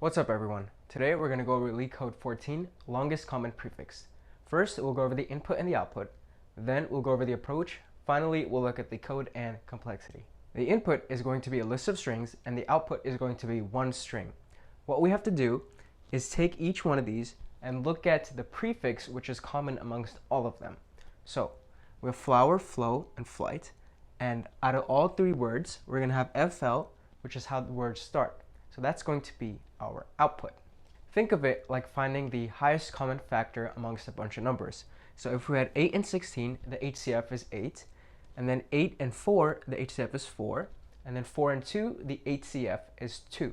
What's up everyone? Today we're going to go over Leetcode 14, longest common prefix. First, we'll go over the input and the output. Then we'll go over the approach. Finally, we'll look at the code and complexity. The input is going to be a list of strings and the output is going to be one string. What we have to do is take each one of these and look at the prefix which is common amongst all of them. So we have flower, flow, and flight. And out of all three words, we're going to have FL, which is how the words start. So that's going to be our output. Think of it like finding the highest common factor amongst a bunch of numbers. So if we had 8 and 16, the HCF is 8. And then 8 and 4, the HCF is 4. And then 4 and 2, the HCF is 2.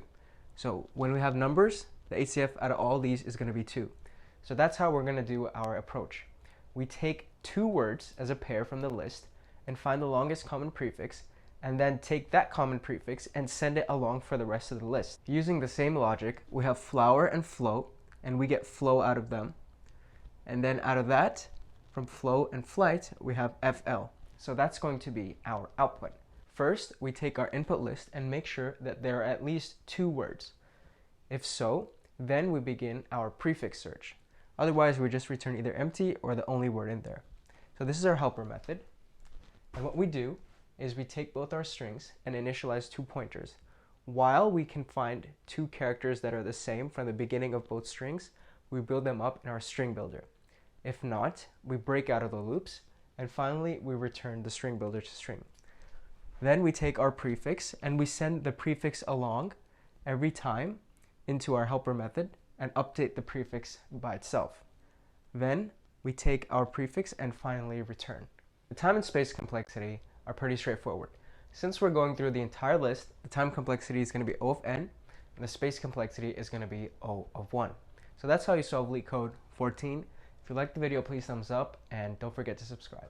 So when we have numbers, the HCF out of all these is going to be 2. So that's how we're going to do our approach. We take two words as a pair from the list and find the longest common prefix, and then take that common prefix and send it along for the rest of the list. Using the same logic, we have flower and flow, and we get flow out of them. And then out of that, from flow and flight, we have FL. So that's going to be our output. First, we take our input list and make sure that there are at least two words. If so, then we begin our prefix search. Otherwise, we just return either empty or the only word in there. So this is our helper method. And what we do is we take both our strings and initialize two pointers. While we can find two characters that are the same from the beginning of both strings, we build them up in our string builder. If not, we break out of the loops, and finally we return the string builder to string. Then we take our prefix and we send the prefix along every time into our helper method and update the prefix by itself. Then we take our prefix and finally return. The time and space complexity are pretty straightforward. Since we're going through the entire list, the time complexity is going to be O of n, and the space complexity is going to be O of 1. So that's how you solve Leetcode 14. If you liked the video, please thumbs up, and don't forget to subscribe.